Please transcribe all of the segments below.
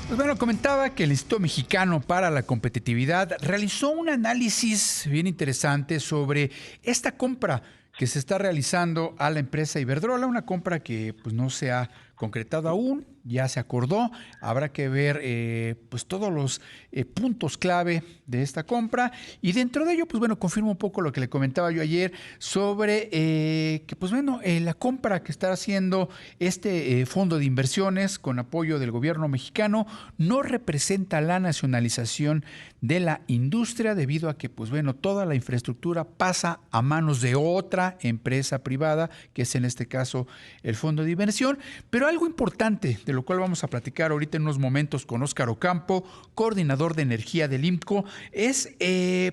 Pues bueno, comentaba que el Instituto Mexicano para la Competitividad realizó un análisis bien interesante sobre esta compra que se está realizando a la empresa Iberdrola, una compra que pues no se ha concretado aún, ya se acordó, habrá que ver pues todos los puntos clave de esta compra y dentro de ello pues bueno, confirmo un poco lo que le comentaba yo ayer sobre que pues bueno, la compra que está haciendo este fondo de inversiones con apoyo del gobierno mexicano no representa la nacionalización de la industria debido a que pues bueno, toda la infraestructura pasa a manos de otra empresa privada, que es en este caso el fondo de inversión, pero algo importante de lo cual vamos a platicar ahorita en unos momentos con Óscar Ocampo, coordinador de energía del IMCO, es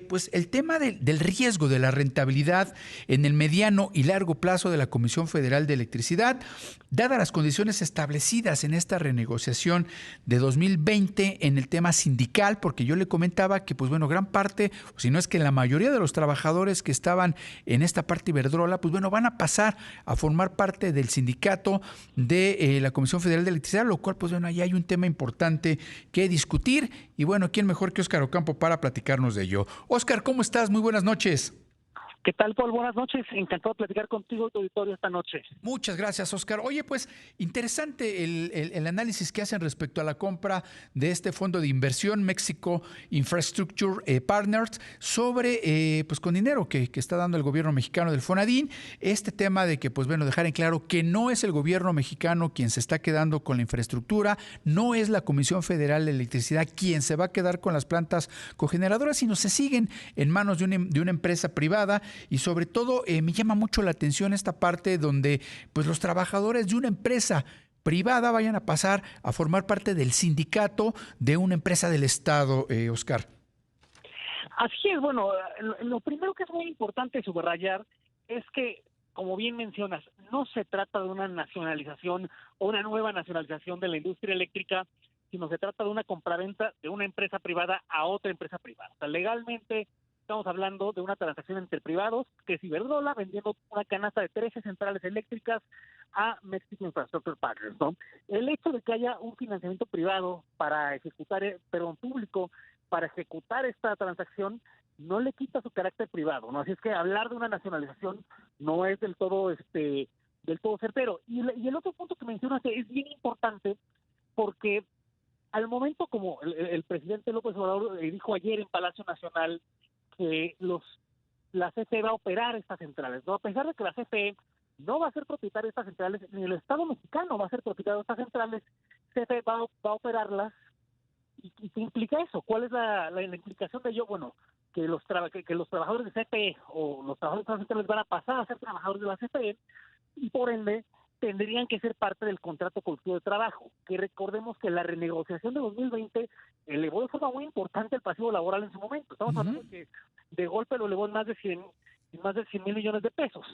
pues el tema del riesgo de la rentabilidad en el mediano y largo plazo de la Comisión Federal de Electricidad, dadas las condiciones establecidas en esta renegociación de 2020 en el tema sindical, porque yo le comentaba que pues bueno, gran parte, o si no es que la mayoría de los trabajadores que estaban en esta parte Iberdrola, pues bueno, van a pasar a formar parte del sindicato de la Comisión Federal de Electricidad, lo cual pues bueno, ahí hay un tema importante que discutir y bueno, ¿quién mejor que Óscar Ocampo para platicarnos de ello? Óscar, ¿cómo estás? Muy buenas noches. ¿Qué tal, Paul? Buenas noches. Encantado de platicar contigo y tu auditorio esta noche. Muchas gracias, Óscar. Oye, pues interesante el análisis que hacen respecto a la compra de este fondo de inversión México Infrastructure Partners sobre, pues con dinero que está dando el gobierno mexicano del Fonadín. Este tema de que, pues bueno, dejar en claro que no es el gobierno mexicano quien se está quedando con la infraestructura, no es la Comisión Federal de Electricidad quien se va a quedar con las plantas cogeneradoras, sino se siguen en manos de una empresa privada y sobre todo me llama mucho la atención esta parte donde pues los trabajadores de una empresa privada vayan a pasar a formar parte del sindicato de una empresa del Estado, Oscar. Así es, bueno, lo primero que es muy importante subrayar es que, como bien mencionas, no se trata de una nacionalización o una nueva nacionalización de la industria eléctrica, sino se trata de una compraventa de una empresa privada a otra empresa privada. O sea, legalmente estamos hablando de una transacción entre privados, que es Iberdrola vendiendo una canasta de 13 centrales eléctricas a Mexico Infrastructure Partners, ¿no? El hecho de que haya un financiamiento privado para ejecutar, perdón, público, para ejecutar esta transacción, no le quita su carácter privado, ¿no? Así es que hablar de una nacionalización no es del todo certero. Y el otro punto que mencionas es bien importante porque al momento, como el presidente López Obrador dijo ayer en Palacio Nacional, que la CFE va a operar estas centrales, ¿no? A pesar de que la CFE no va a ser propietaria de estas centrales, ni el Estado mexicano va a ser propietario de estas centrales, CFE va a operarlas. ¿Y qué implica eso? ¿Cuál es la implicación de ello? Bueno, que los trabajadores de CFE o los trabajadores de estas centrales van a pasar a ser trabajadores de la CFE y por ende tendrían que ser parte del contrato colectivo de trabajo, que recordemos que la renegociación de 2020 elevó de forma muy importante el pasivo laboral en su momento. Estamos hablando de que de golpe lo elevó en más de 100 mil millones de pesos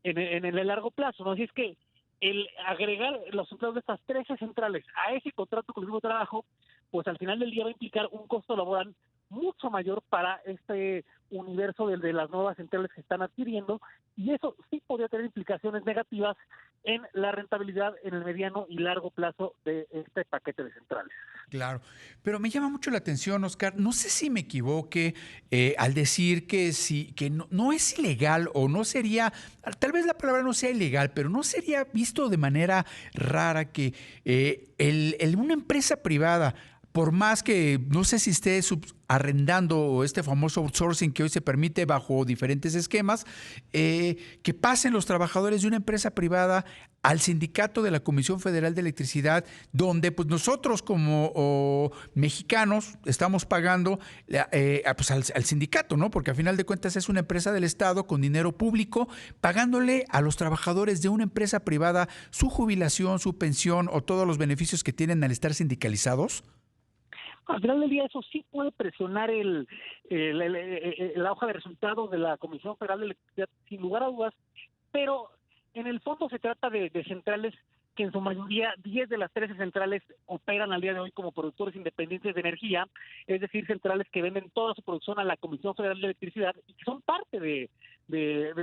en el largo plazo, ¿no? Así es que el agregar los empleados de estas 13 centrales a ese contrato colectivo de trabajo, pues al final del día va a implicar un costo laboral mucho mayor para este universo de las nuevas centrales que están adquiriendo, y eso sí podría tener implicaciones negativas en la rentabilidad en el mediano y largo plazo de este paquete de centrales. Claro, pero me llama mucho la atención, Oscar. No sé si me equivoque al decir que sí, que no es ilegal o no sería, tal vez la palabra no sea ilegal, pero no sería visto de manera rara que una empresa privada, por más que no sé si esté arrendando este famoso outsourcing que hoy se permite bajo diferentes esquemas, que pasen los trabajadores de una empresa privada al sindicato de la Comisión Federal de Electricidad, donde pues nosotros como mexicanos estamos pagando pues al sindicato, ¿no? Porque a final de cuentas es una empresa del Estado con dinero público, pagándole a los trabajadores de una empresa privada su jubilación, su pensión o todos los beneficios que tienen al estar sindicalizados. Al final del día eso sí puede presionar la hoja de resultados de la Comisión Federal de Electricidad, sin lugar a dudas, pero en el fondo se trata de centrales que en su mayoría 10 de las 13 centrales operan al día de hoy como productores independientes de energía, es decir, centrales que venden toda su producción a la Comisión Federal de Electricidad y que son parte de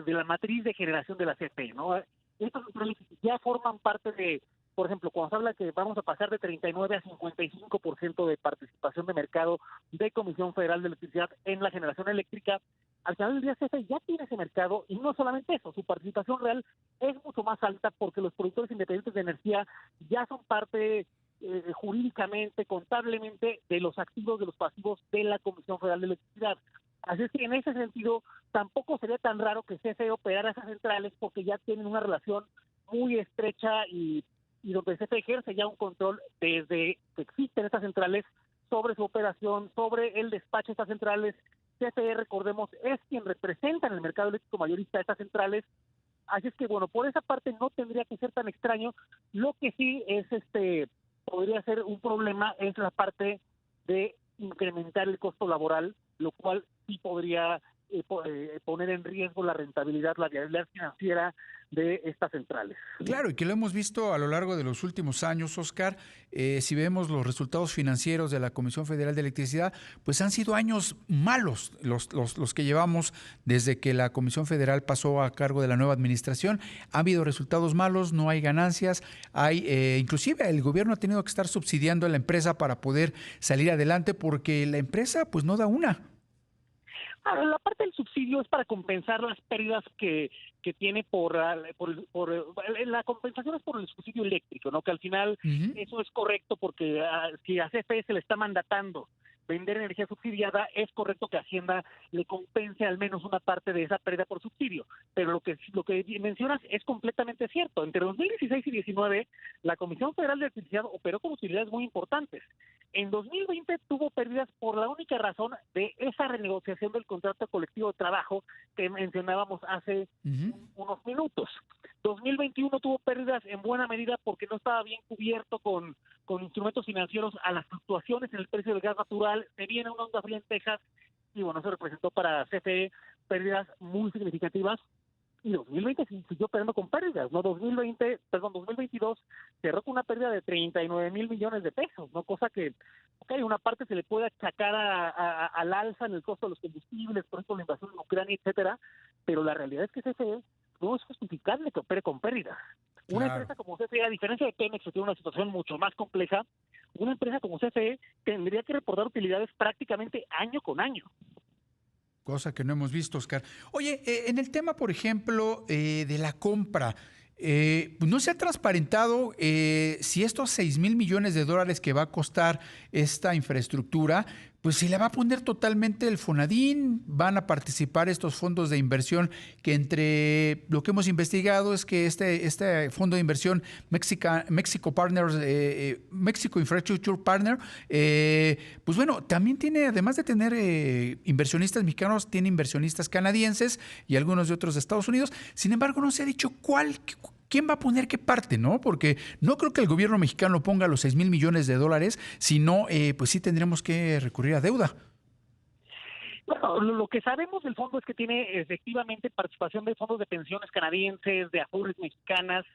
la matriz de generación de la CFE, ¿no? Estas centrales ya forman parte por ejemplo, cuando se habla que vamos a pasar de 39 a 55% de participación de mercado de Comisión Federal de Electricidad en la generación eléctrica, al final del día CFE ya tiene ese mercado y no solamente eso, su participación real es mucho más alta porque los productores independientes de energía ya son parte jurídicamente, contablemente, de los activos, de los pasivos de la Comisión Federal de Electricidad. Así es que en ese sentido tampoco sería tan raro que CFE operara esas centrales porque ya tienen una relación muy estrecha y donde CFE ejerce ya un control desde que existen estas centrales sobre su operación, sobre el despacho de estas centrales. CFE, recordemos, es quien representa en el mercado eléctrico mayorista estas centrales. Así es que, bueno, por esa parte no tendría que ser tan extraño. Lo que sí es, podría ser un problema es la parte de incrementar el costo laboral, lo cual sí podría poner en riesgo la rentabilidad, la viabilidad financiera de estas centrales. Claro, y que lo hemos visto a lo largo de los últimos años, Oscar. Si vemos los resultados financieros de la Comisión Federal de Electricidad, pues han sido años malos los que llevamos desde que la Comisión Federal pasó a cargo de la nueva administración. Ha habido resultados malos, no hay ganancias, inclusive el gobierno ha tenido que estar subsidiando a la empresa para poder salir adelante porque la empresa pues no da una. La parte del subsidio es para compensar las pérdidas que tiene la compensación es por el subsidio eléctrico, ¿no? Que al final eso es correcto porque si a CFE se le está mandatando vender energía subsidiada, es correcto que Hacienda le compense al menos una parte de esa pérdida por subsidio. Pero lo que mencionas es completamente cierto. Entre 2016 y 2019, la Comisión Federal de Electricidad operó con utilidades muy importantes. En 2020 tuvo pérdidas por la única razón de esa renegociación del contrato colectivo de trabajo que mencionábamos hace unos minutos. 2021 tuvo pérdidas en buena medida porque no estaba bien cubierto con instrumentos financieros a las fluctuaciones en el precio del gas natural. Se viene una onda fría en Texas y bueno, eso representó para CFE pérdidas muy significativas. Y 2020 siguió operando con pérdidas, ¿no? 2022 cerró con una pérdida de 39 mil millones de pesos, ¿no? Cosa que, una parte se le puede achacar al alza en el costo de los combustibles, por ejemplo, la invasión en Ucrania, etcétera, pero la realidad es que CFE no es justificable que opere con pérdidas. Una empresa como CFE, a diferencia de Pemex, que tiene una situación mucho más compleja, una empresa como CFE tendría que reportar utilidades prácticamente año con año. Cosa que no hemos visto, Oscar. Oye, en el tema, por ejemplo, de la compra, no se ha transparentado si estos 6,000 millones de dólares que va a costar esta infraestructura, pues se le va a poner totalmente el Fonadín, van a participar estos fondos de inversión que entre lo que hemos investigado es que este fondo de inversión Mexico Partners, Mexico Infrastructure Partner, pues bueno, también tiene, además de tener inversionistas mexicanos, tiene inversionistas canadienses y algunos de otros de Estados Unidos. Sin embargo, no se ha dicho quién va a poner qué parte, ¿no? Porque no creo que el gobierno mexicano ponga los 6,000 millones de dólares, sino pues sí tendremos que recurrir a deuda. Bueno, lo que sabemos del fondo es que tiene efectivamente participación de fondos de pensiones canadienses, de Afores mexicanas,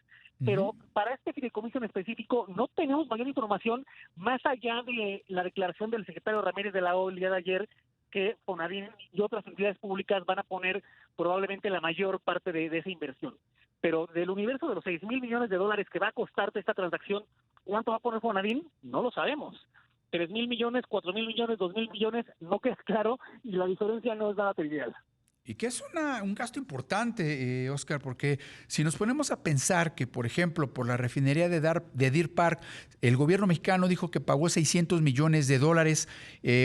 pero para este fideicomiso en específico no tenemos mayor información más allá de la declaración del secretario Ramírez de la O el día de ayer, que Fonadín y otras entidades públicas van a poner probablemente la mayor parte de esa inversión. Pero del universo de los 6,000 millones de dólares que va a costarte esta transacción, ¿cuánto va a poner Fonadín? No lo sabemos. 3,000 millones, 4,000 millones, 2,000 millones, no queda claro y la diferencia no es nada trivial. Y que es un gasto importante, Oscar, porque si nos ponemos a pensar que, por ejemplo, por la refinería de Deer Park, el gobierno mexicano dijo que pagó 600 millones de dólares.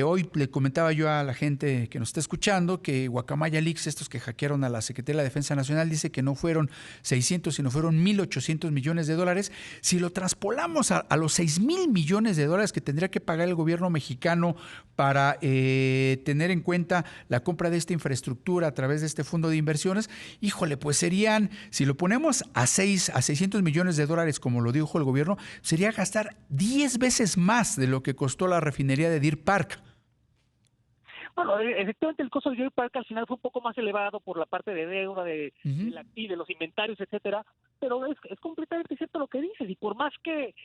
Hoy le comentaba yo a la gente que nos está escuchando que Guacamaya Leaks, estos que hackearon a la Secretaría de la Defensa Nacional, dice que no fueron 600, sino fueron 1,800 millones de dólares. Si lo traspolamos a los 6,000 millones de dólares que tendría que pagar el gobierno mexicano para tener en cuenta la compra de esta infraestructura a través de este fondo de inversiones, híjole, pues serían, si lo ponemos a 600 millones de dólares, como lo dijo el gobierno, sería gastar 10 veces más de lo que costó la refinería de Deer Park. Bueno, efectivamente el costo de Deer Park al final fue un poco más elevado por la parte de deuda, de los inventarios, etcétera, pero es completamente cierto lo que dices, y por más que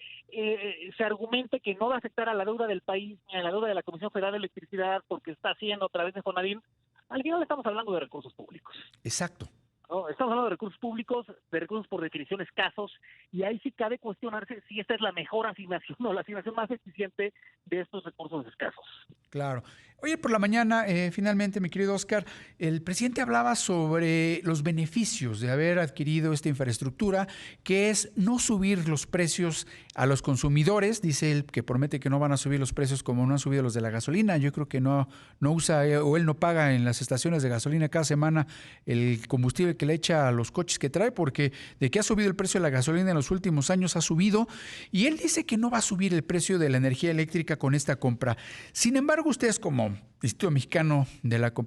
se argumente que no va a afectar a la deuda del país ni a la deuda de la Comisión Federal de Electricidad porque está haciendo a través de Fonadín, al final estamos hablando de recursos públicos. Exacto. ¿no? Estamos hablando de recursos públicos, de recursos por definición escasos, y ahí sí cabe cuestionarse si esta es la mejor asignación o la asignación más eficiente de estos recursos escasos. Claro. Oye, por la mañana, finalmente, mi querido Oscar, el presidente hablaba sobre los beneficios de haber adquirido esta infraestructura, que es no subir los precios a los consumidores. Dice él que promete que no van a subir los precios como no han subido los de la gasolina. Yo creo que no usa o él no paga en las estaciones de gasolina cada semana el combustible que le echa a los coches que trae, porque de que ha subido el precio de la gasolina en los últimos años ha subido. Y él dice que no va a subir el precio de la energía eléctrica con esta compra. Sin embargo, ustedes como Instituto Mexicano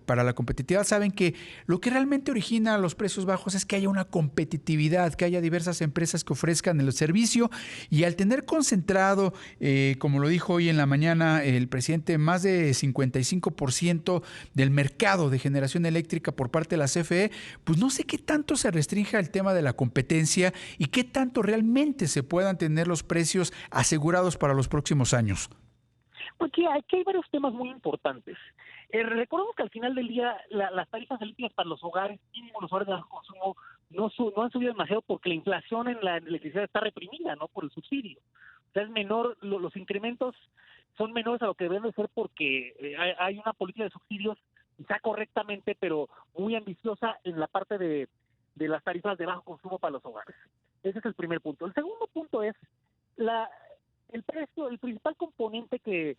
para la Competitividad saben que lo que realmente origina los precios bajos es que haya una competitividad, que haya diversas empresas que ofrezcan el servicio, y al tener concentrado, como lo dijo hoy en la mañana el presidente, más de 55% del mercado de generación eléctrica por parte de la CFE, pues no sé qué tanto se restrinja el tema de la competencia y qué tanto realmente se puedan tener los precios asegurados para los próximos años. Porque aquí hay varios temas muy importantes. Recordemos que al final del día las tarifas eléctricas para los hogares, mínimo los hogares de bajo consumo, no han subido demasiado porque la inflación en la electricidad está reprimida, ¿no? Por el subsidio. O sea, es menor, los incrementos son menores a lo que deben de ser porque hay una política de subsidios, quizá correctamente, pero muy ambiciosa en la parte de las tarifas de bajo consumo para los hogares. Ese es el primer punto. El segundo punto es el precio, el principal componente que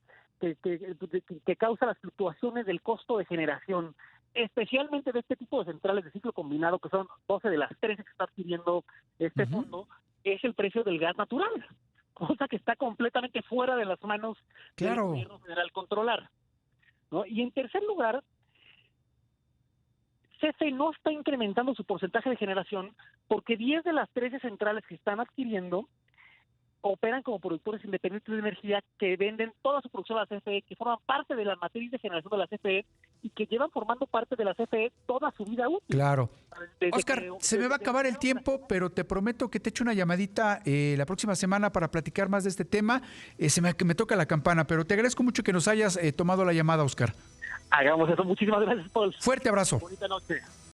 causa las fluctuaciones del costo de generación, especialmente de este tipo de centrales de ciclo combinado, que son 12 de las 13 que está adquiriendo este fondo, es el precio del gas natural, cosa que está completamente fuera de las manos del gobierno federal controlar, ¿no? Y en tercer lugar, CFE no está incrementando su porcentaje de generación porque 10 de las 13 centrales que están adquiriendo operan como productores independientes de energía que venden toda su producción a la CFE, que forman parte de la matriz de generación de la CFE y que llevan formando parte de la CFE toda su vida útil. Claro. Oscar, se me va a acabar el tiempo, pero te prometo que te echo una llamadita la próxima semana para platicar más de este tema. Me toca la campana, pero te agradezco mucho que nos hayas tomado la llamada, Oscar. Hagamos eso. Muchísimas gracias, Paul. Fuerte abrazo. Bonita noche.